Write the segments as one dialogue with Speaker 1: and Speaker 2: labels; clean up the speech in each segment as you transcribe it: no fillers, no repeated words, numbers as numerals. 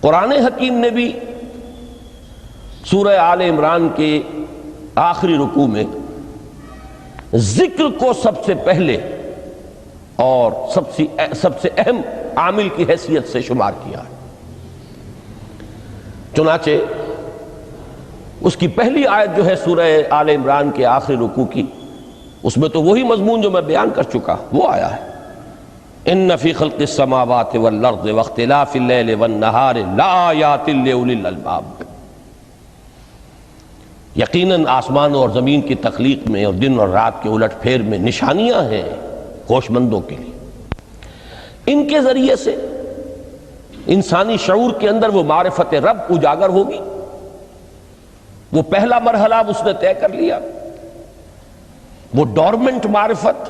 Speaker 1: قرآن حکیم نے بھی سورہ آل عمران کے آخری رکوع میں ذکر کو سب سے پہلے اور سب سے اہم عامل کی حیثیت سے شمار کیا ہے۔ چنانچہ اس کی پہلی آیت جو ہے سورہ آل عمران کے آخری رکوع کی، اس میں تو وہی مضمون جو میں بیان کر چکا وہ آیا ہے، ان فی خلق السماوات والارض واختلاف اللیل والنہار لآیات لأولی الالباب، یقیناً آسمانوں اور زمین کی تخلیق میں اور دن اور رات کے الٹ پھیر میں نشانیاں ہیں ہوش مندوں کے لیے۔ ان کے ذریعے سے انسانی شعور کے اندر وہ معرفت رب اجاگر ہوگی۔ وہ پہلا مرحلہ اب اس نے طے کر لیا، وہ ڈورمنٹ معرفت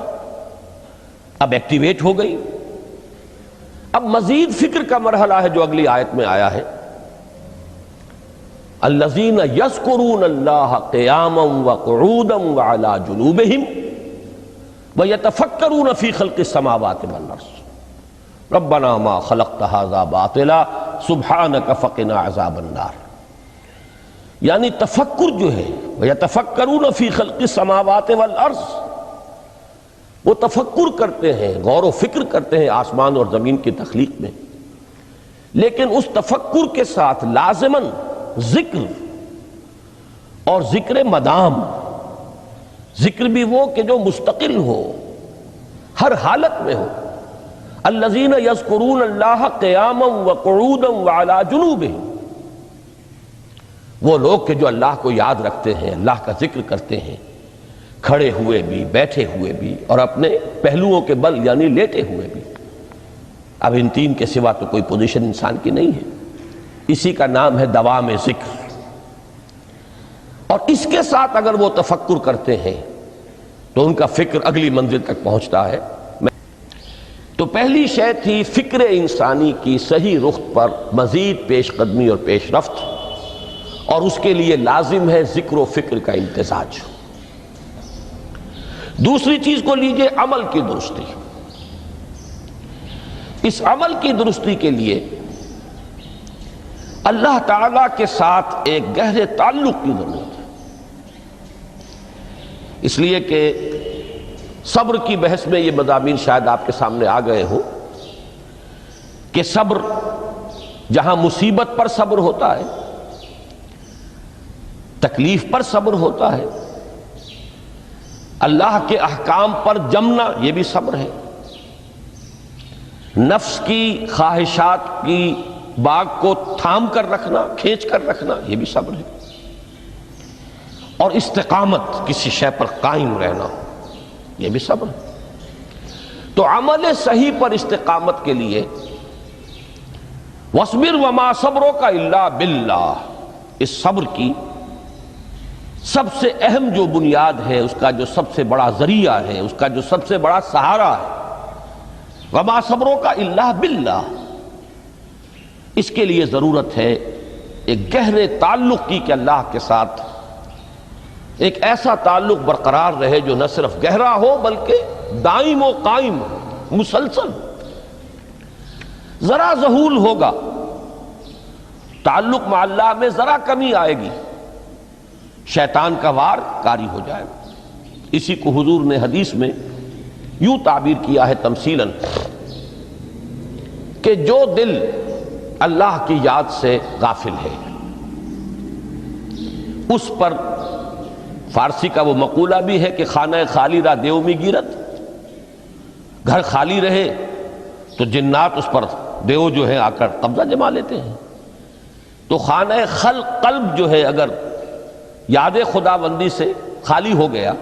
Speaker 1: اب ایکٹیویٹ ہو گئی۔ اب مزید فکر کا مرحلہ ہے جو اگلی آیت میں آیا ہے، الذین یذکرون اللہ قیاما وقعودا وعلی جنوبہم ویتفکرون فی خلق السماوات والارض ربنا ما خلقت ھذا باطلا سبحانک فقنا عذاب النار۔ یعنی تفکر جو ہے ویتفکرون فی خلق السماوات والارض، وہ تفکر کرتے ہیں، غور و فکر کرتے ہیں آسمان اور زمین کی تخلیق میں، لیکن اس تفکر کے ساتھ لازماً ذکر، اور ذکر مدام، ذکر بھی وہ کہ جو مستقل ہو، ہر حالت میں ہو۔ الذین یذکرون اللہ قیاما وقعودا وعلی جنوبہم، وہ لوگ کہ جو اللہ کو یاد رکھتے ہیں، اللہ کا ذکر کرتے ہیں، کھڑے ہوئے بھی، بیٹھے ہوئے بھی، اور اپنے پہلوؤں کے بل یعنی لیٹے ہوئے بھی۔ اب ان تین کے سوا تو کوئی پوزیشن انسان کی نہیں ہے، اسی کا نام ہے دوام ذکر۔ اور اس کے ساتھ اگر وہ تفکر کرتے ہیں تو ان کا فکر اگلی منزل تک پہنچتا ہے۔ تو پہلی شے تھی فکر انسانی کی صحیح رخ پر مزید پیش قدمی اور پیش رفت، اور اس کے لیے لازم ہے ذکر و فکر کا امتزاج۔ دوسری چیز کو لیجئے عمل کی درستی۔ اس عمل کی درستی کے لیے اللہ تعالیٰ کے ساتھ ایک گہرے تعلق کی ضرورت ہے، اس لیے کہ صبر کی بحث میں یہ مضامین شاید آپ کے سامنے آ گئے ہوں کہ صبر، جہاں مصیبت پر صبر ہوتا ہے، تکلیف پر صبر ہوتا ہے، اللہ کے احکام پر جمنا یہ بھی صبر ہے، نفس کی خواہشات کی باغ کو تھام کر رکھنا، کھینچ کر رکھنا یہ بھی صبر ہے، اور استقامت کسی شے پر قائم رہنا یہ بھی صبر ہے۔ تو عمل صحیح پر استقامت کے لیے وَاصْبِرْ وَمَا صَبْرُكَ إِلَّا بِاللَّهِ، اس صبر کی سب سے اہم جو بنیاد ہے، اس کا جو سب سے بڑا ذریعہ ہے، اس کا جو سب سے بڑا سہارا ہے، وَمَا صَبْرُكَ إِلَّا بِاللَّهِ، اس کے لیے ضرورت ہے ایک گہرے تعلق کی کہ اللہ کے ساتھ ایک ایسا تعلق برقرار رہے جو نہ صرف گہرا ہو بلکہ دائم و قائم، مسلسل۔ ذرا ذہول ہوگا تعلق مع اللہ میں، ذرا کمی آئے گی، شیطان کا وار کاری ہو جائے گا۔ اسی کو حضور نے حدیث میں یوں تعبیر کیا ہے تمثیلاً کہ جو دل اللہ کی یاد سے غافل ہے، اس پر فارسی کا وہ مقولہ بھی ہے کہ خانہ خالی را دیو می گیرت، گھر خالی رہے تو جنات اس پر دیو جو ہے آ کر قبضہ جما لیتے ہیں۔ تو خانہ قلب جو ہے اگر یاد خداوندی سے خالی ہو گیا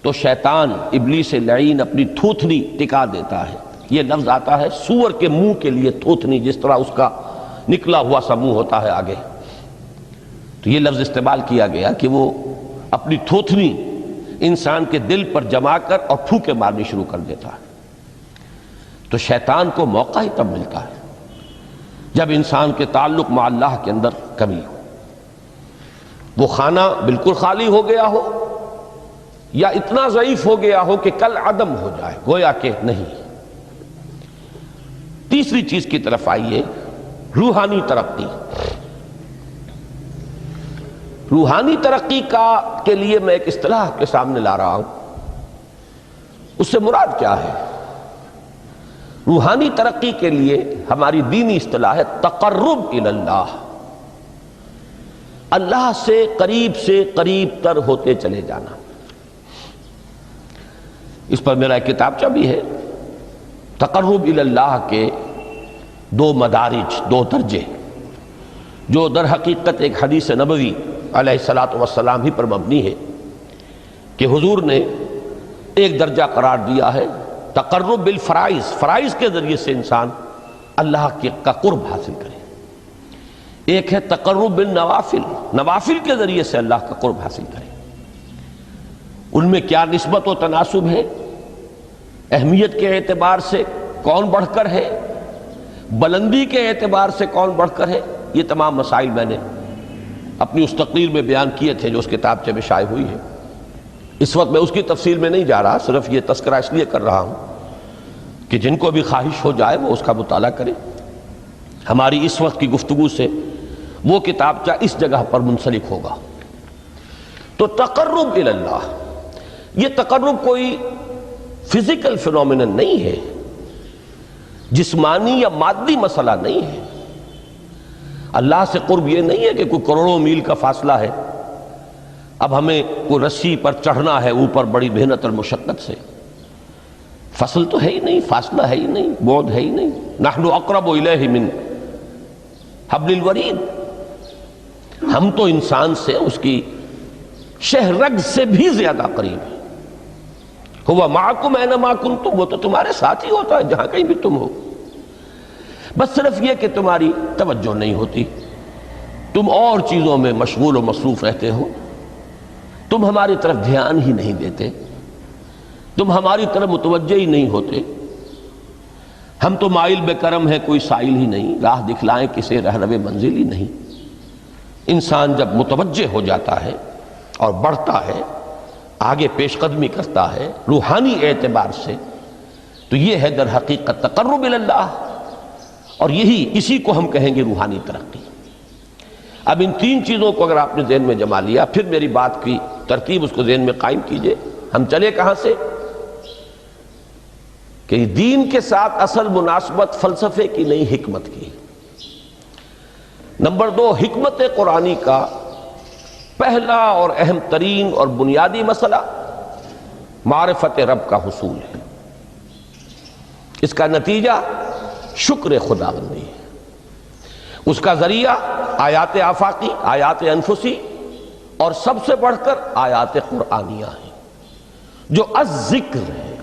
Speaker 1: تو شیطان ابلیس لعین اپنی تھوتنی ٹکا دیتا ہے۔ یہ لفظ آتا ہے سور کے منہ کے لیے تھوتنی، جس طرح اس کا نکلا ہوا سا منہ ہوتا ہے آگے، تو یہ لفظ استعمال کیا گیا کہ وہ اپنی تھوتنی انسان کے دل پر جما کر اور پھوکے مارنی شروع کر دیتا ہے۔ تو شیطان کو موقع ہی تب ملتا ہے جب انسان کے تعلق مع اللہ کے اندر کمی ہو، وہ خانہ بالکل خالی ہو گیا ہو یا اتنا ضعیف ہو گیا ہو کہ کل عدم ہو جائے، گویا کہ نہیں۔ تیسری چیز کی طرف آئیے روحانی ترقی، روحانی ترقی کے لیے میں ایک اصطلاح کے سامنے لا رہا ہوں، اس سے مراد کیا ہے؟ روحانی ترقی کے لیے ہماری دینی اصطلاح ہے تقرب الی اللہ، اللہ سے قریب تر ہوتے چلے جانا۔ اس پر میرا ایک کتابچہ بھی ہے، تقرب الی اللہ کے 2 مدارج، 2 درجے، جو در حقیقت ایک حدیث نبوی علیہ الصلوۃ والسلام ہی پر مبنی ہے کہ حضور نے ایک درجہ قرار دیا ہے تقرب بالفرائض، فرائض کے ذریعے سے انسان اللہ کا قرب حاصل کرے۔ ایک ہے تقرب بالنوافل، نوافل کے ذریعے سے اللہ کا قرب حاصل کرے۔ ان میں کیا نسبت و تناسب ہے، اہمیت کے اعتبار سے کون بڑھ کر ہے، بلندی کے اعتبار سے کون بڑھ کر ہے، یہ تمام مسائل میں نے اپنی اس تقریر میں بیان کیے تھے جو اس کتابچے میں شائع ہوئی ہے۔ اس وقت میں اس کی تفصیل میں نہیں جا رہا، صرف یہ تذکرہ اس لیے کر رہا ہوں کہ جن کو بھی خواہش ہو جائے وہ اس کا مطالعہ کرے۔ ہماری اس وقت کی گفتگو سے وہ کتابچہ اس جگہ پر منسلک ہوگا۔ تو تقرب الی اللہ، یہ تقرب کوئی فزیکل فینومینن نہیں ہے، جسمانی یا مادی مسئلہ نہیں ہے۔ اللہ سے قرب یہ نہیں ہے کہ کوئی کروڑوں میل کا فاصلہ ہے، اب ہمیں کوئی رسی پر چڑھنا ہے اوپر بڑی محنت اور مشقت سے۔ فصل تو ہے ہی نہیں، فاصلہ ہے ہی نہیں، بعد ہے ہی نہیں۔ نحن اقرب الیہ من حبل الورید، ہم تو انسان سے اس کی شہرگ سے بھی زیادہ قریب ہیں۔ ہوا معکم اینما کنتم، وہ تو تمہارے ساتھ ہی ہوتا ہے جہاں کہیں بھی تم ہو، بس صرف یہ کہ تمہاری توجہ نہیں ہوتی، تم اور چیزوں میں مشغول و مصروف رہتے ہو، تم ہماری طرف دھیان ہی نہیں دیتے، تم ہماری طرف متوجہ ہی نہیں ہوتے۔ ہم تو مائل بے کرم ہے، کوئی سائل ہی نہیں، راہ دکھلائیں کسے رہنو منزل ہی نہیں۔ انسان جب متوجہ ہو جاتا ہے اور بڑھتا ہے، آگے پیش قدمی کرتا ہے روحانی اعتبار سے، تو یہ ہے در حقیقت تقرب الی اللہ، اور اسی کو ہم کہیں گے روحانی ترقی۔ اب ان 3 چیزوں کو اگر آپ نے ذہن میں جما لیا، پھر میری بات کی ترتیب اس کو ذہن میں قائم کیجئے۔ ہم چلے کہاں سے؟ کہ دین کے ساتھ اصل مناسبت فلسفے کی نہیں، حکمت کی۔ نمبر 2، حکمت قرآنی کا پہلا اور اہم ترین اور بنیادی مسئلہ معرفت رب کا حصول ہے۔ اس کا نتیجہ شکر خداوندی ہے، اس کا ذریعہ آیات آفاقی، آیات انفسی، اور سب سے بڑھ کر آیات قرآنیہ ہیں، جو الذکر ہے،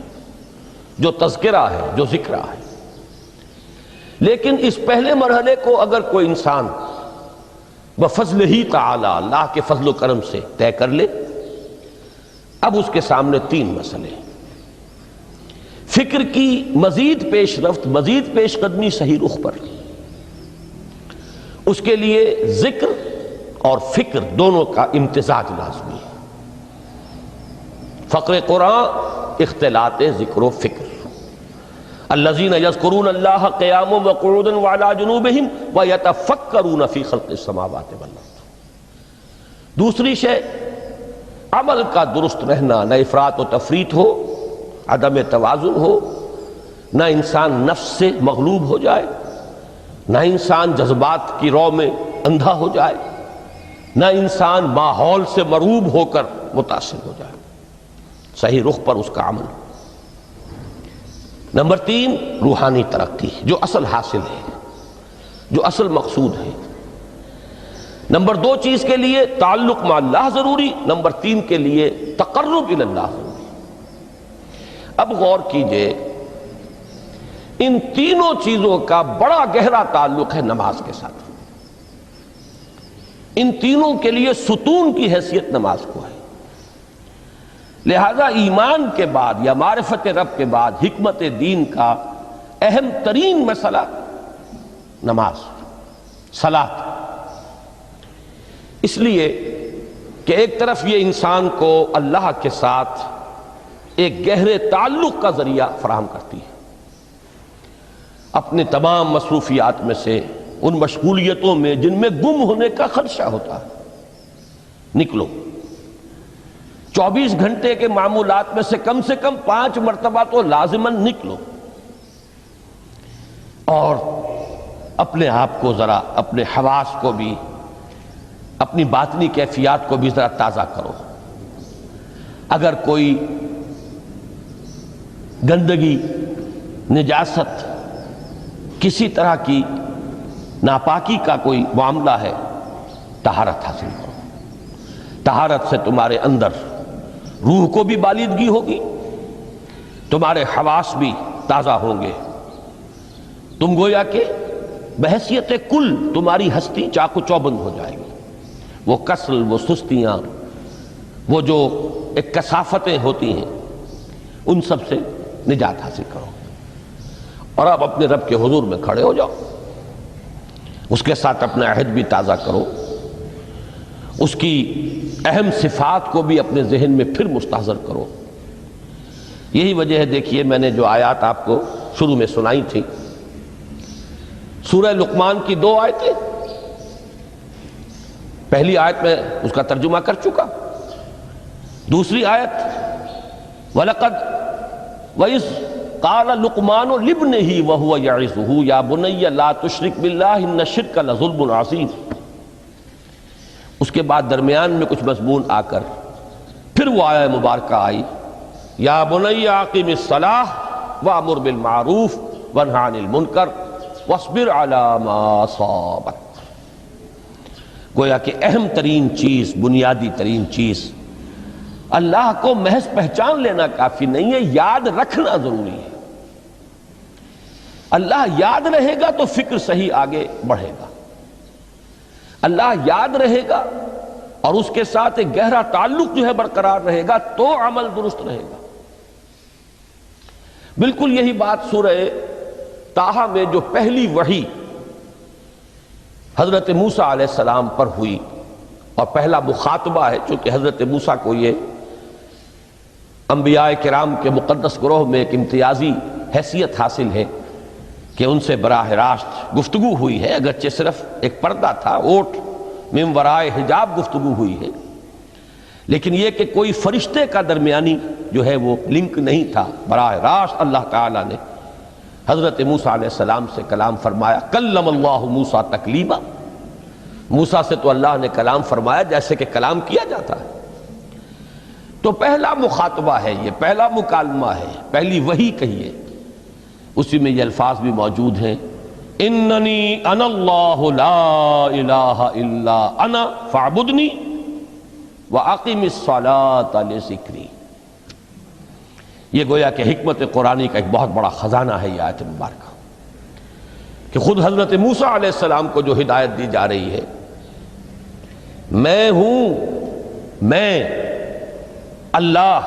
Speaker 1: جو تذکرہ ہے، جو ذکرہ ہے۔ لیکن اس پہلے مرحلے کو اگر کوئی انسان بفضل ہی تعالی، اللہ کے فضل و کرم سے طے کر لے، اب اس کے سامنے 3 مسئلے ہیں۔ فکر کی مزید پیش رفت، مزید پیش قدمی صحیح رخ پر، اس کے لیے ذکر اور فکر دونوں کا امتزاج لازمی ہے۔ فقر قرآن اختلاط ذکر و فکر۔ الذین یذکرون اللہ قیاما وقعودا وعلی جنوبہم ویتفکرون فی خلق السماوات والارض۔ دوسری شے عمل کا درست رہنا، نہ افراط و تفریط ہو، عدم توازن ہو، نہ انسان نفس سے مغلوب ہو جائے، نہ انسان جذبات کی رو میں اندھا ہو جائے، نہ انسان ماحول سے مرعوب ہو کر متاثر ہو جائے، صحیح رخ پر اس کا عمل۔ نمبر 3، روحانی ترقی، جو اصل حاصل ہے، جو اصل مقصود ہے۔ نمبر 2 چیز کے لیے تعلق مع اللہ ضروری، نمبر 3 کے لیے تقرب الی اللہ ضروری۔ اب غور کیجئے، ان تینوں چیزوں کا بڑا گہرا تعلق ہے نماز کے ساتھ۔ ان تینوں کے لیے ستون کی حیثیت نماز کو ہے۔ لہذا ایمان کے بعد یا معرفت رب کے بعد حکمت دین کا اہم ترین مسئلہ نماز، صلاۃ۔ اس لیے کہ ایک طرف یہ انسان کو اللہ کے ساتھ ایک گہرے تعلق کا ذریعہ فراہم کرتی ہے، اپنے تمام مصروفیات میں سے ان مشغولیتوں میں جن میں گم ہونے کا خدشہ ہوتا ہے، نکلو۔ 24 گھنٹے کے معمولات میں سے کم 5 مرتبہ تو لازماً نکلو، اور اپنے آپ کو ذرا، اپنے حواس کو بھی، اپنی باطنی کیفیات کو بھی ذرا تازہ کرو۔ اگر کوئی گندگی، نجاست، کسی طرح کی ناپاکی کا کوئی معاملہ ہے، طہارت حاصل کرو۔ طہارت سے تمہارے اندر روح کو بھی بالیدگی ہوگی، تمہارے حواس بھی تازہ ہوں گے، تم گویا کہ بحیثیت کل تمہاری ہستی چاق و چوبند ہو جائے گی۔ وہ کسل، وہ سستیاں، وہ جو ایک کثافتیں ہوتی ہیں، ان سب سے نجات حاصل کرو، اور اب اپنے رب کے حضور میں کھڑے ہو جاؤ، اس کے ساتھ اپنا عہد بھی تازہ کرو، اس کی اہم صفات کو بھی اپنے ذہن میں پھر مستحضر کرو۔ یہی وجہ ہے، دیکھیے میں نے جو آیات آپ کو شروع میں سنائی تھی، سورہ لقمان کی 2 آیتیں، پہلی آیت میں اس کا ترجمہ کر چکا، دوسری آیت وَلَقَدْ وَإِذْ قَالَ لُقْمَانُ لِابْنِهِ وَهُوَ يَعِظُهُ يَا بُنَيَّ لَا تُشْرِكْ بِاللَّهِ إِنَّ الشِّرْكَ لَظُلْمٌ عَظِيمٌ۔ اس کے بعد درمیان میں کچھ مضمون آ کر پھر وہ آیہ مبارکہ آئی، یا بنی اقم الصلاۃ وامر بالمعروف وانہ عن المنکر واصبر علی ما اصابک۔ گویا کہ اہم ترین چیز، بنیادی ترین چیز، اللہ کو محض پہچان لینا کافی نہیں ہے، یاد رکھنا ضروری ہے۔ اللہ یاد رہے گا تو فکر صحیح آگے بڑھے گا، اللہ یاد رہے گا اور اس کے ساتھ ایک گہرا تعلق جو ہے برقرار رہے گا تو عمل درست رہے گا۔ بالکل یہی بات سورہ طٰہٰ میں جو پہلی وحی حضرت موسیٰ علیہ السلام پر ہوئی، اور پہلا مخاطبہ ہے، چونکہ حضرت موسیٰ کو یہ انبیاء کرام کے مقدس گروہ میں ایک امتیازی حیثیت حاصل ہے کہ ان سے براہ راست گفتگو ہوئی ہے، اگرچہ صرف ایک پردہ تھا، اوٹ من ورائے حجاب گفتگو ہوئی ہے، لیکن یہ کہ کوئی فرشتے کا درمیانی جو ہے وہ لنک نہیں تھا، براہ راست اللہ تعالیٰ نے حضرت موسیٰ علیہ السلام سے کلام فرمایا۔ کلم اللہ موسیٰ تکلیما، موسیٰ سے تو اللہ نے کلام فرمایا جیسے کہ کلام کیا جاتا ہے۔ تو پہلا مخاطبہ ہے، یہ پہلا مکالمہ ہے، پہلی وحی کہیے، اسی میں یہ الفاظ بھی موجود ہیں، اننی انا اللہ لا الہ الا انا فاعبدنی واقم الصلاۃ لذکری۔ یہ گویا کہ حکمت قرآنی کا ایک بہت بڑا خزانہ ہے یہ آیت مبارکہ، کہ خود حضرت موسیٰ علیہ السلام کو جو ہدایت دی جا رہی ہے، میں ہوں، میں اللہ،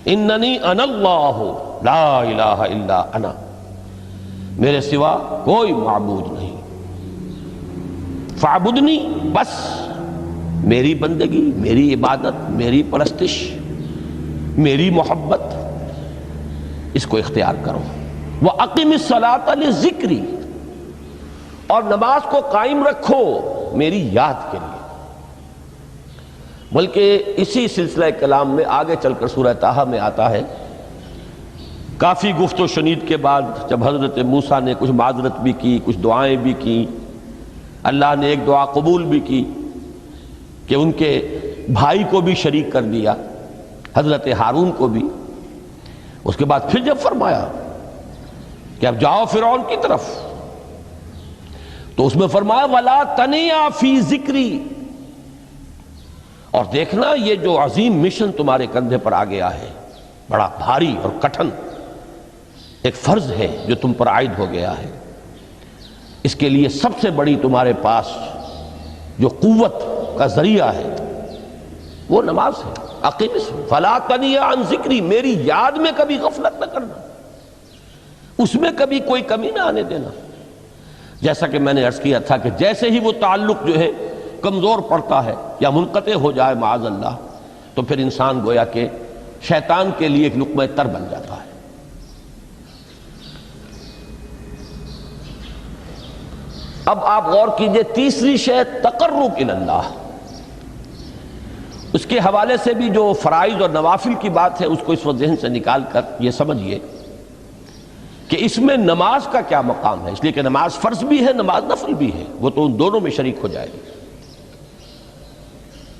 Speaker 1: اننی انا اللہ لا الہ الا انا، میرے سوا کوئی معبود نہیں، فاعبدنی، بس میری بندگی، میری عبادت، میری پرستش، میری محبت، اس کو اختیار کرو۔ وَأَقِمِ الصَّلَاةَ لِذِكْرِي، اور نماز کو قائم رکھو میری یاد کے لیے۔ بلکہ اسی سلسلہ کلام میں آگے چل کر سورہ طٰہٰ میں آتا ہے، کافی گفت و شنید کے بعد جب حضرت موسیٰ نے کچھ معذرت بھی کی، کچھ دعائیں بھی کی، اللہ نے ایک دعا قبول بھی کی کہ ان کے بھائی کو بھی شریک کر دیا، حضرت ہارون کو بھی۔ اس کے بعد پھر جب فرمایا کہ اب جاؤ فرعون کی طرف، تو اس میں فرمایا وَلَا تَنِيَا فِي ذِكْرِي، اور دیکھنا یہ جو عظیم مشن تمہارے کندھے پر آ گیا ہے، بڑا بھاری اور کٹھن ایک فرض ہے جو تم پر عائد ہو گیا ہے، اس کے لیے سب سے بڑی تمہارے پاس جو قوت کا ذریعہ ہے وہ نماز ہے۔ اقیم فلا تنیا عن ذکری، میری یاد میں کبھی غفلت نہ کرنا، اس میں کبھی کوئی کمی نہ آنے دینا۔ جیسا کہ میں نے عرض کیا تھا کہ جیسے ہی وہ تعلق جو ہے کمزور پڑتا ہے یا منقطع ہو جائے معاذ اللہ، تو پھر انسان گویا کہ شیطان کے لیے ایک لقمہ تر بن جاتا ہے۔ اب آپ غور کیجئے، تیسری شے تقرب الی اللہ، اس کے حوالے سے بھی جو فرائض اور نوافل کی بات ہے اس کو اس وقت ذہن سے نکال کر یہ سمجھیے کہ اس میں نماز کا کیا مقام ہے، اس لیے کہ نماز فرض بھی ہے، نماز نفل بھی ہے، وہ تو ان دونوں میں شریک ہو جائے گی۔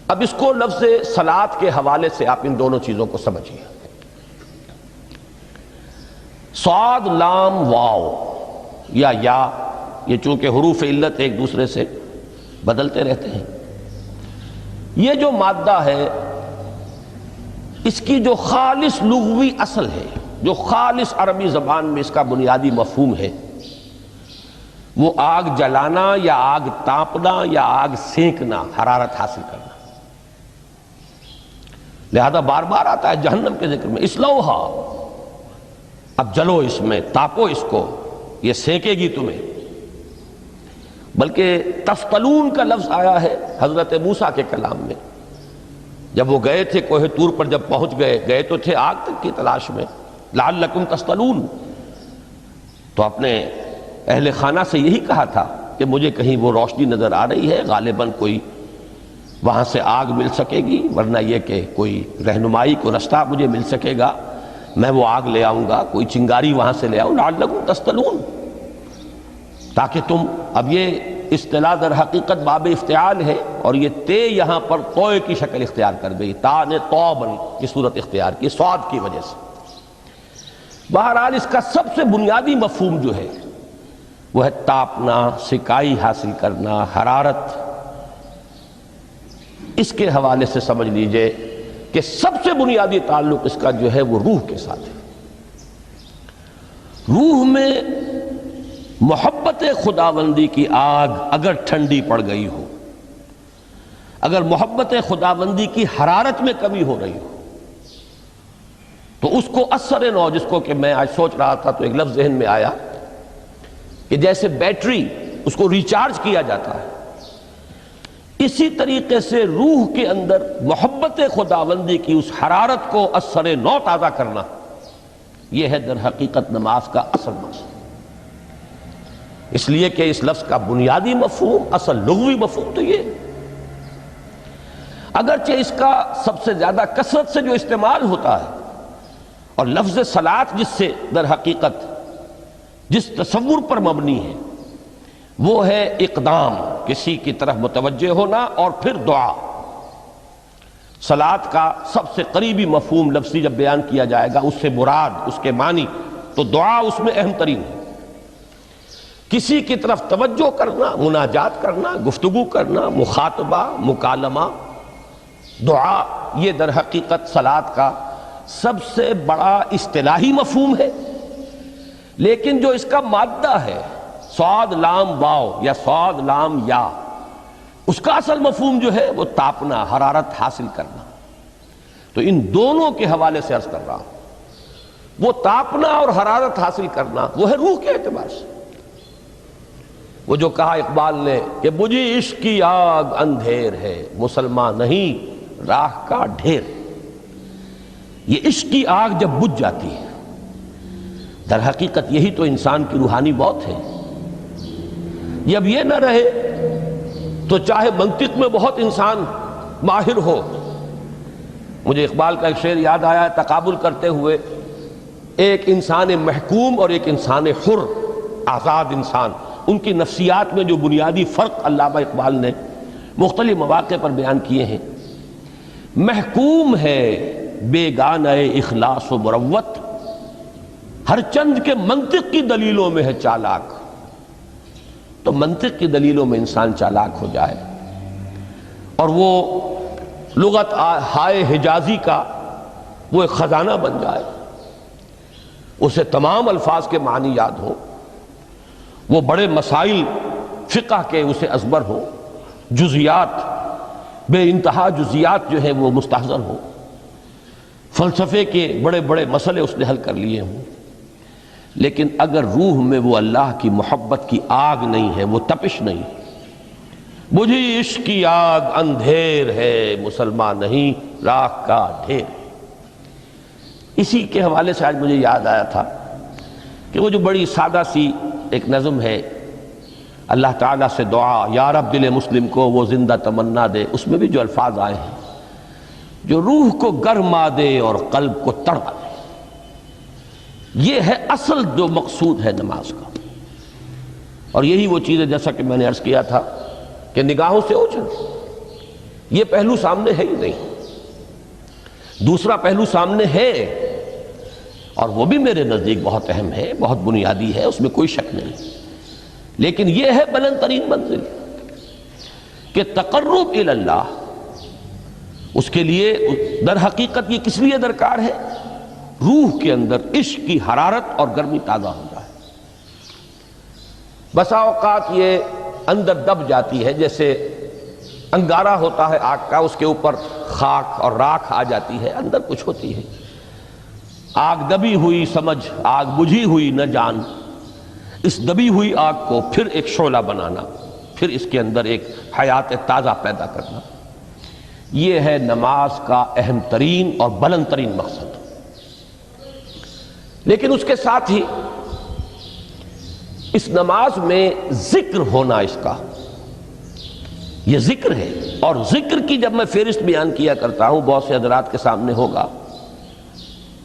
Speaker 1: اب اس کو لفظ صلاۃ کے حوالے سے آپ ان دونوں چیزوں کو سمجھیے۔ صاد لام واو یا یہ چونکہ حروف علت ایک دوسرے سے بدلتے رہتے ہیں، یہ جو مادہ ہے اس کی جو خالص لغوی اصل ہے، جو خالص عربی زبان میں اس کا بنیادی مفہوم ہے، وہ آگ جلانا یا آگ تاپنا یا آگ سینکنا، حرارت حاصل کرنا۔ لہذا بار بار آتا ہے جہنم کے ذکر میں، اسلوہا، اب جلو اس میں، تاپو اس کو، یہ سینکے گی تمہیں۔ بلکہ تفتلون کا لفظ آیا ہے حضرت موسیٰ کے کلام میں، جب وہ گئے تھے کوہ طور پر، جب پہنچ گئے تو تھے آگ تک کی تلاش میں، لعلکم تفتلون، تو اپنے اہل خانہ سے یہی کہا تھا کہ مجھے کہیں وہ روشنی نظر آ رہی ہے، غالباً کوئی وہاں سے آگ مل سکے گی، ورنہ یہ کہ کوئی رہنمائی کو رستہ مجھے مل سکے گا، میں وہ آگ لے آؤں گا، کوئی چنگاری وہاں سے لے آؤں، لعلکم تفتلون، تاکہ تم، اب یہ اصطلاح در حقیقت باب افتعال ہے، اور یہ تے یہاں پر توئے کی شکل اختیار کر گئی، تا نے توبن کی صورت اختیار کی صاد کی وجہ سے۔ بہرحال اس کا سب سے بنیادی مفہوم جو ہے وہ ہے تاپنا، سکائی حاصل کرنا، حرارت۔ اس کے حوالے سے سمجھ لیجئے کہ سب سے بنیادی تعلق اس کا جو ہے وہ روح کے ساتھ ہے۔ روح میں محبت خداوندی کی آگ اگر ٹھنڈی پڑ گئی ہو، اگر محبت خداوندی کی حرارت میں کمی ہو رہی ہو، تو اس کو اثر نو، جس کو کہ میں آج سوچ رہا تھا تو ایک لفظ ذہن میں آیا کہ جیسے بیٹری اس کو ریچارج کیا جاتا ہے، اسی طریقے سے روح کے اندر محبت خداوندی کی اس حرارت کو اثر نو تازہ کرنا، یہ ہے در حقیقت نماز کا اصل مقصد۔ اس لیے کہ اس لفظ کا بنیادی مفہوم، اصل لغوی مفہوم تو یہ، اگرچہ اس کا سب سے زیادہ کثرت سے جو استعمال ہوتا ہے، اور لفظ صلاۃ جس سے در حقیقت جس تصور پر مبنی ہے وہ ہے اقدام، کسی کی طرف متوجہ ہونا اور پھر دعا۔ صلاۃ کا سب سے قریبی مفہوم لفظی جب بیان کیا جائے گا، اس سے مراد، اس کے معنی، تو دعا اس میں اہم ترین ہے۔ کسی کی طرف توجہ کرنا، مناجات کرنا، گفتگو کرنا، مخاطبہ، مکالمہ، دعا، یہ در حقیقت صلاۃ کا سب سے بڑا اصطلاحی مفہوم ہے۔ لیکن جو اس کا مادہ ہے، صاد لام واو یا صاد لام یا، اس کا اصل مفہوم جو ہے وہ تاپنا، حرارت حاصل کرنا۔ تو ان دونوں کے حوالے سے عرض کر رہا ہوں، وہ تاپنا اور حرارت حاصل کرنا وہ ہے روح کے اعتبار سے۔ وہ جو کہا اقبال نے کہ بجھی عشق کی آگ اندھیر ہے، مسلمان نہیں راہ کا ڈھیر۔ یہ عشق کی آگ جب بجھ جاتی ہے، در حقیقت یہی تو انسان کی روحانی موت ہے۔ جب یہ نہ رہے تو چاہے منطق میں بہت انسان ماہر ہو، مجھے اقبال کا ایک شعر یاد آیا ہے تقابل کرتے ہوئے، ایک انسان محکوم اور ایک انسان حر، آزاد انسان، ان کی نفسیات میں جو بنیادی فرق علامہ اقبال نے مختلف مواقع پر بیان کیے ہیں۔ محکوم ہے بیگانہ اخلاص و مروت، ہر چند کے منطق کی دلیلوں میں ہے چالاک۔ تو منطق کی دلیلوں میں انسان چالاک ہو جائے اور وہ لغت ہائے حجازی کا وہ ایک خزانہ بن جائے، اسے تمام الفاظ کے معنی یاد ہوں، وہ بڑے مسائل فقہ کے اسے ازبر ہوں، جزیات، بے انتہا جزیات جو ہیں وہ مستحضر ہوں، فلسفے کے بڑے بڑے مسئلے اس نے حل کر لیے ہوں، لیکن اگر روح میں وہ اللہ کی محبت کی آگ نہیں ہے، وہ تپش نہیں، بجھی عشق کی آگ اندھیر ہے، مسلمان نہیں راہ کا ڈھیر۔ اسی کے حوالے سے آج مجھے یاد آیا تھا کہ وہ جو بڑی سادہ سی ایک نظم ہے، اللہ تعالیٰ سے دعا، یا رب دل مسلم کو وہ زندہ تمنا دے، اس میں بھی جو الفاظ آئے ہیں جو روح کو گرما دے اور قلب کو تڑپا دے، یہ ہے اصل جو مقصود ہے نماز کا۔ اور یہی وہ چیز ہے جیسا کہ میں نے عرض کیا تھا کہ نگاہوں سے اوجھل، یہ پہلو سامنے ہے ہی نہیں، دوسرا پہلو سامنے ہے اور وہ بھی میرے نزدیک بہت اہم ہے، بہت بنیادی ہے، اس میں کوئی شک نہیں، لیکن یہ ہے بلند ترین منزل کہ تقرب الی اللہ، اس کے لیے در حقیقت یہ کس لیے درکار ہے؟ روح کے اندر عشق کی حرارت اور گرمی تازہ ہو جائے۔ بسا اوقات یہ اندر دب جاتی ہے، جیسے انگارہ ہوتا ہے آگ کا، اس کے اوپر خاک اور راکھ آ جاتی ہے، اندر کچھ ہوتی ہے، آگ دبی ہوئی سمجھ، آگ بجھی ہوئی نہ جان، اس دبی ہوئی آگ کو پھر ایک شعلہ بنانا، پھر اس کے اندر ایک حیات تازہ پیدا کرنا، یہ ہے نماز کا اہم ترین اور بلند ترین مقصد۔ لیکن اس کے ساتھ ہی اس نماز میں ذکر ہونا، اس کا یہ ذکر ہے، اور ذکر کی جب میں فہرست بیان کیا کرتا ہوں بہت سے حضرات کے سامنے ہوگا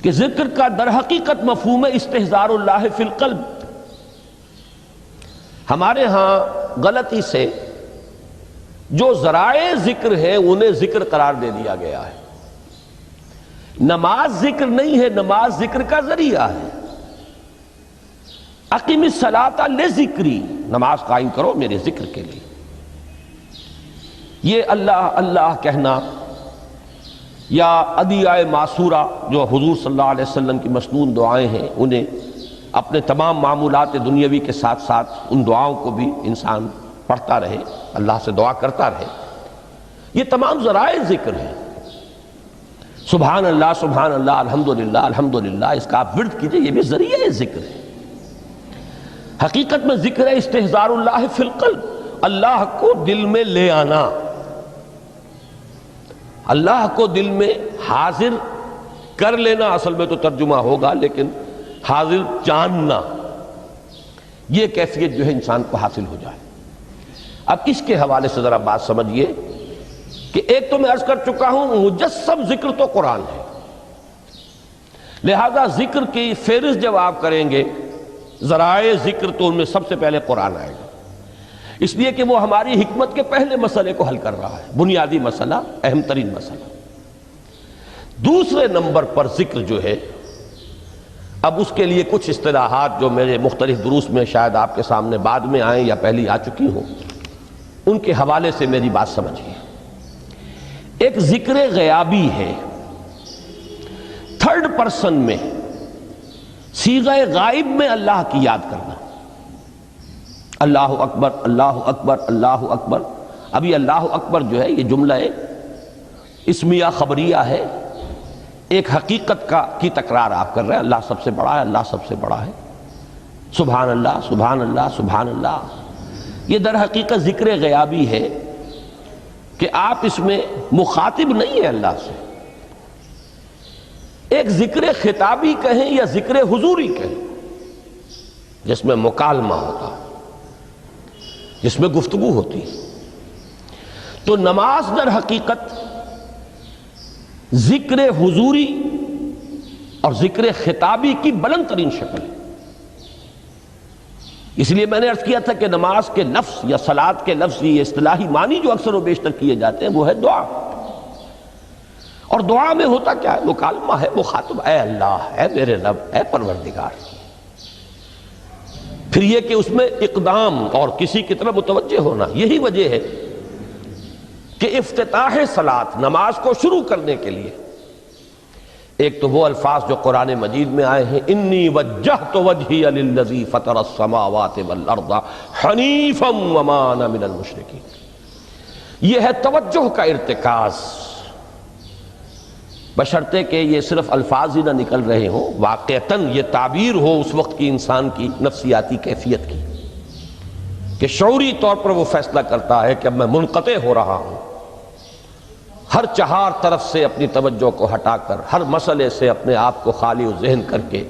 Speaker 1: کہ ذکر کا در حقیقت مفہوم ہے استحضار اللہ فی القلب۔ ہمارے ہاں غلطی سے جو ذرائع ذکر ہیں انہیں ذکر قرار دے دیا گیا ہے۔ نماز ذکر نہیں ہے، نماز ذکر کا ذریعہ ہے۔ اقیم الصلاۃ لذکری، نماز قائم کرو میرے ذکر کے لیے۔ یہ اللہ اللہ کہنا یا ادعیہ معصورہ جو حضور صلی اللہ علیہ وسلم کی مسنون دعائیں ہیں، انہیں اپنے تمام معمولات دنیاوی کے ساتھ ساتھ ان دعاؤں کو بھی انسان پڑھتا رہے، اللہ سے دعا کرتا رہے، یہ تمام ذرائع ذکر ہیں۔ سبحان اللہ سبحان اللہ الحمدللہ الحمدللہ، اس کا آپ ورد کیجئے، یہ بھی ذریعہ ذکر ہے۔ حقیقت میں ذکر ہے استحضار اللہ فی القلب، اللہ کو دل میں لے آنا، اللہ کو دل میں حاضر کر لینا، اصل میں تو ترجمہ ہوگا، لیکن حاضر جاننا، یہ کیفیت جو ہے انسان کو حاصل ہو جائے۔ اب اس کے حوالے سے ذرا بات سمجھیے کہ ایک تو میں عرض کر چکا ہوں مجسم ذکر تو قرآن ہے، لہذا ذکر کی فہرست جب آپ کریں گے ذرائع ذکر تو ان میں سب سے پہلے قرآن آئے گا، اس لیے کہ وہ ہماری حکمت کے پہلے مسئلے کو حل کر رہا ہے، بنیادی مسئلہ، اہم ترین مسئلہ۔ دوسرے نمبر پر ذکر جو ہے، اب اس کے لیے کچھ اصطلاحات جو میرے مختلف دروس میں شاید آپ کے سامنے بعد میں آئیں یا پہلی آ چکی ہوں، ان کے حوالے سے میری بات سمجھیے۔ ایک ذکر غیابی ہے، تھرڈ پرسن میں، صیغہ غائب میں اللہ کی یاد کرنا، اللہ اکبر اللہ اکبر اللہ اکبر۔ ابھی اللہ اکبر جو ہے یہ جملہ اسمیہ خبریہ ہے، ایک حقیقت کی تکرار آپ کر رہے ہیں، اللہ سب سے بڑا ہے، اللہ سب سے بڑا ہے، سبحان اللہ سبحان اللہ سبحان اللہ۔ یہ در حقیقت ذکر غیابی ہے کہ آپ اس میں مخاطب نہیں ہیں اللہ سے، ایک ذکر خطابی کہیں یا ذکر حضوری کہیں، جس میں مکالمہ ہوتا ہے، جس میں گفتگو ہوتی ہے۔ تو نماز در حقیقت ذکر حضوری اور ذکر خطابی کی بلند ترین شکل ہے۔ اس لیے میں نے عرض کیا تھا کہ نماز کے لفظ یا صلاۃ کے لفظ، یہ اصطلاحی معنی جو اکثر و بیشتر کیے جاتے ہیں وہ ہے دعا، اور دعا میں ہوتا کیا ہے؟ مکالمہ ہے، مخاطب، اے اللہ، اے میرے رب، اے پروردگار۔ پھر یہ کہ اس میں اقدام اور کسی کی طرف متوجہ ہونا، یہی وجہ ہے کہ افتتاح صلاۃ، نماز کو شروع کرنے کے لیے ایک تو وہ الفاظ جو قرآن مجید میں آئے ہیں، انی وجہت وجہی للذی فطر السماوات والارض حنیفا وما انا من المشرکین، یہ ہے توجہ کا ارتکاز، بشرطے کہ یہ صرف الفاظ ہی نہ نکل رہے ہوں، واقعتاً یہ تعبیر ہو اس وقت کی انسان کی نفسیاتی کیفیت کی، کہ شعوری طور پر وہ فیصلہ کرتا ہے کہ اب میں منقطع ہو رہا ہوں، ہر چہار طرف سے اپنی توجہ کو ہٹا کر، ہر مسئلے سے اپنے آپ کو خالی و ذہن کر کے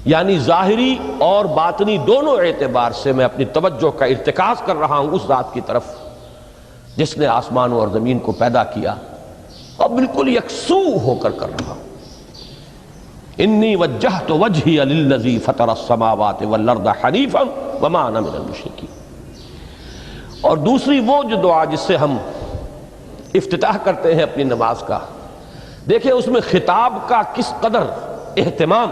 Speaker 1: یعنی ظاہری اور باطنی دونوں اعتبار سے میں اپنی توجہ کا ارتکاز کر رہا ہوں اس ذات کی طرف جس نے آسمانوں اور زمین کو پیدا کیا، اور بالکل یکسو ہو کر رہا ہوں۔ انی وجہت وجہی للذی فطر السماوات والارض حنیفا وما انا من المشرکین۔ اور دوسری وہ جو دعا جس سے ہم افتتاح کرتے ہیں اپنی نماز کا، دیکھیں اس میں خطاب کا کس قدر اہتمام،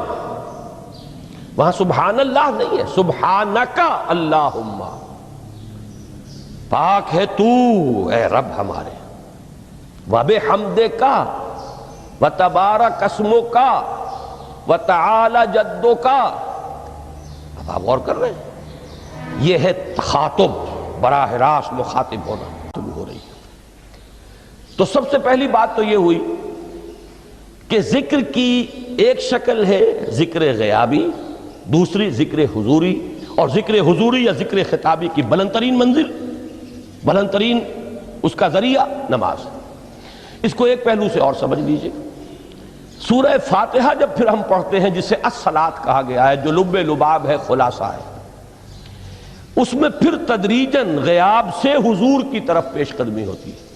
Speaker 1: وہاں سبحان اللہ نہیں ہے، سبحانک اللہم، پاک ہے تو اے رب ہمارے، وبحمدک وتبارک اسمک وتعالی جدک۔ اب آپ غور کر رہے ہیں، یہ ہے تخاطب، براہ راست مخاطب ہونا شروع ہو رہی ہے۔ تو سب سے پہلی بات تو یہ ہوئی کہ ذکر کی ایک شکل ہے ذکر غیابی، دوسری ذکر حضوری، اور ذکر حضوری یا ذکر خطابی کی بلند ترین منزل، بلند ترین اس کا ذریعہ نماز۔ اس کو ایک پہلو سے اور سمجھ لیجئے، سورہ فاتحہ جب پھر ہم پڑھتے ہیں جسے الصلاۃ کہا گیا ہے، جو لب لباب ہے، خلاصہ ہے، اس میں پھر تدریجاً غیاب سے حضور کی طرف پیش قدمی ہوتی ہے۔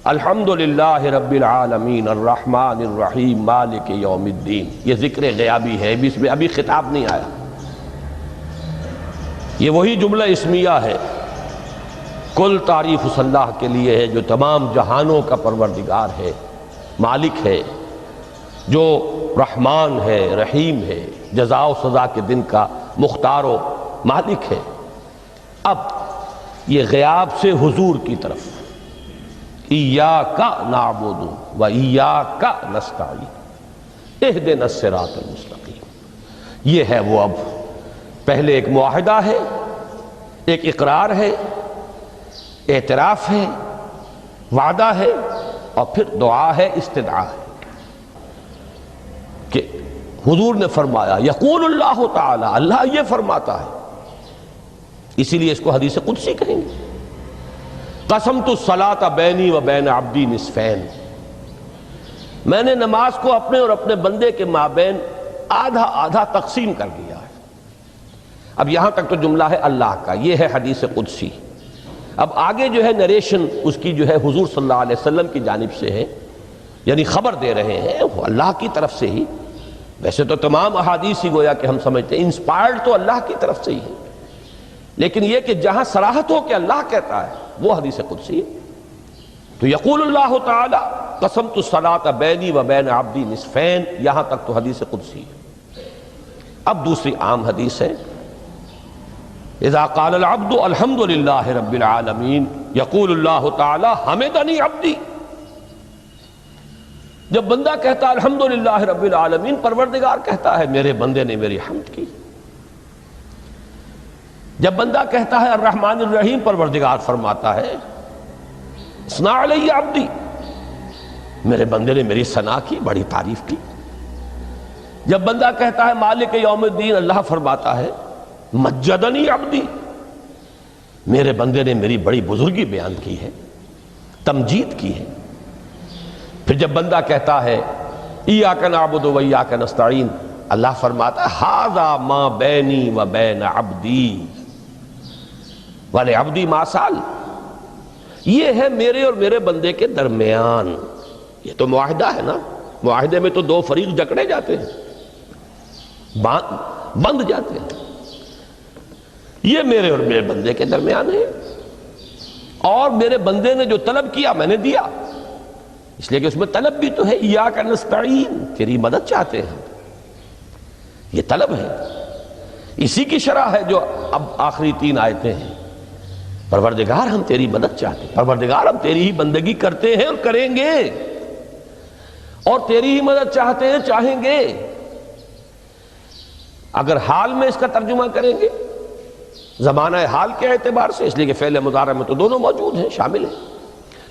Speaker 1: الحمدللہ رب العالمین الرحمن الرحیم مالک یوم الدین، یہ ذکر غیابی ہے، اس میں ابھی خطاب نہیں آیا، یہ وہی جملہ اسمیہ ہے۔ کل تعریف اس اللہ کے لیے ہے جو تمام جہانوں کا پروردگار ہے، مالک ہے، جو رحمان ہے، رحیم ہے، جزا و سزا کے دن کا مختار و مالک ہے۔ اب یہ غیاب سے حضور کی طرف، ایاک نعبد و ایاک نستعین اہدنا الصراط المستقیم، یہ ہے وہ۔ اب پہلے ایک معاہدہ ہے، ایک اقرار ہے، اعتراف ہے، وعدہ ہے، اور پھر دعا ہے، استدعا ہے کہ حضور نے فرمایا، یقول اللہ تعالی، اللہ یہ فرماتا ہے، اسی لیے اس کو حدیث قدسی کہیں گے۔ قسمت الصلاۃ بینی و بین عبدی نصفین، میں نے نماز کو اپنے اور اپنے بندے کے مابین آدھا آدھا تقسیم کر دیا ہے۔ اب یہاں تک تو جملہ ہے اللہ کا، یہ ہے حدیث قدسی۔ اب آگے جو ہے نریشن اس کی جو ہے حضور صلی اللہ علیہ وسلم کی جانب سے ہے، یعنی خبر دے رہے ہیں وہ اللہ کی طرف سے ہی۔ ویسے تو تمام احادیث ہی گویا کہ ہم سمجھتے ہیں انسپائرڈ تو اللہ کی طرف سے ہی ہے، لیکن یہ کہ جہاں صراحت ہو کہ اللہ کہتا ہے وہ حدیث قدسی ہے۔ تو یقول اللہ تعالی قسمت الصلاۃ بینی و بین عبدی نصفین، یہاں تک تو حدیث قدسی ہے۔ اب دوسری عام حدیث ہے، اذا قال العبد الحمد للہ رب العالمین یقول اللہ تعالی حمدنی عبدی، جب بندہ کہتا ہے الحمدللہ رب العالمین، پروردگار کہتا ہے میرے بندے نے میری حمد کی۔ جب بندہ کہتا ہے الرحمن الرحیم، پروردگار فرماتا ہے اثنا علی عبدی، میرے بندے نے میری ثنا کی، بڑی تعریف کی۔ جب بندہ کہتا ہے مالک یوم الدین، اللہ فرماتا ہے مجدنی عبدی، میرے بندے نے میری بڑی بزرگی بیان کی ہے، تمجید کی ہے۔ پھر جب بندہ کہتا ہے ایاک نعبد و ایاک نستعین، اللہ فرماتا ہے ھذا ما بینی و بین عبدی ولعبدی ما سأل، یہ ہے میرے اور میرے بندے کے درمیان۔ یہ تو معاہدہ ہے نا، معاہدے میں تو دو فریق جکڑے جاتے ہیں، بند جاتے ہیں، یہ میرے اور میرے بندے کے درمیان ہے، اور میرے بندے نے جو طلب کیا میں نے دیا، اس لیے کہ اس میں طلب بھی تو ہے، ایاک نستعین، تیری مدد چاہتے ہیں، یہ طلب ہے۔ اسی کی شرح ہے جو اب آخری 3 آیتیں ہیں، پروردگار ہم تیری مدد چاہتے ہیں، پروردگار ہم تیری ہی بندگی کرتے ہیں اور کریں گے، اور تیری ہی مدد چاہتے ہیں، چاہیں گے۔ اگر حال میں اس کا ترجمہ کریں گے زمانہ حال کے اعتبار سے، اس لیے کہ فعل مضارع میں تو دونوں موجود ہیں، شامل ہیں،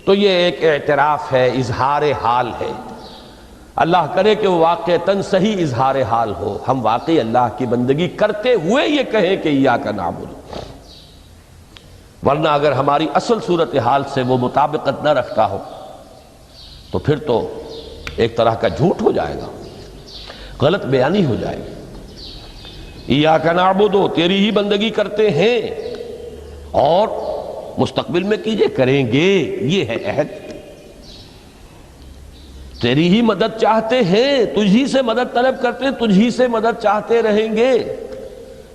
Speaker 1: تو یہ ایک اعتراف ہے، اظہار حال ہے۔ اللہ کرے کہ وہ واقعتاً صحیح اظہار حال ہو، ہم واقعی اللہ کی بندگی کرتے ہوئے یہ کہیں کہ ایاک نعبد، ورنہ اگر ہماری اصل صورتحال سے وہ مطابقت نہ رکھتا ہو تو پھر تو ایک طرح کا جھوٹ ہو جائے گا، غلط بیانی ہو جائے گی۔ ایاک نعبد، تیری ہی بندگی کرتے ہیں، اور مستقبل میں کیجئے، کریں گے، یہ ہے عہد، تیری ہی مدد چاہتے ہیں، تجھی سے مدد طلب کرتے ہیں، تجھی سے مدد چاہتے رہیں گے۔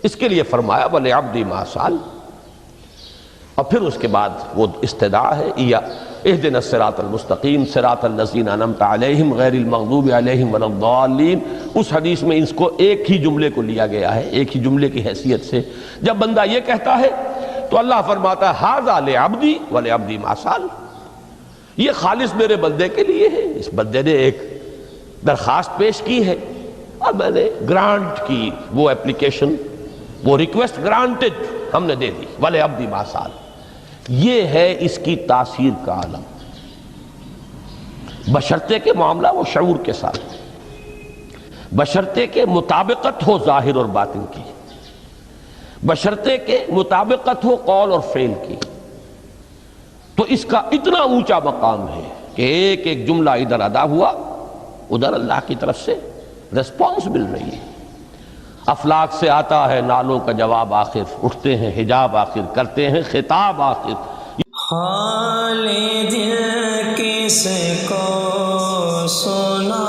Speaker 1: اس کے لیے فرمایا وَلِعَبْدِ مَا سَأَلَ، اور پھر اس کے بعد وہ استدعا ہے اهدنا الصراط المستقیم صراط الذین انعمت علیہم غیر المغضوب علیہم ولا الضالین۔ اس حدیث میں اس کو ایک ہی جملے کو لیا گیا ہے، ایک ہی جملے کی حیثیت سے۔ جب بندہ یہ کہتا ہے تو اللہ فرماتا ہے ھذا لعبدی ولعبدی ما سأل، یہ خالص میرے بندے کے لیے ہے، اس بندے نے ایک درخواست پیش کی ہے اور میں نے گرانٹ کی، وہ اپلیکیشن، وہ ریکویسٹ گرانٹڈ ہم نے دے دی، ولعبدی ما سأل۔ یہ ہے اس کی تاثیر کا عالم، بشرطے کے معاملہ وہ شعور کے ساتھ، بشرطے کے مطابقت ہو ظاہر اور باطن کی، بشرطے کے مطابقت ہو قول اور فعل کی، تو اس کا اتنا اونچا مقام ہے کہ ایک ایک جملہ ادھر ادا ہوا، ادھر اللہ کی طرف سے ریسپانس مل رہی ہے۔ افلاک سے آتا ہے نالوں کا جواب آخر، اٹھتے ہیں حجاب آخر، کرتے ہیں خطاب آخر۔
Speaker 2: حال دل کس کو سنا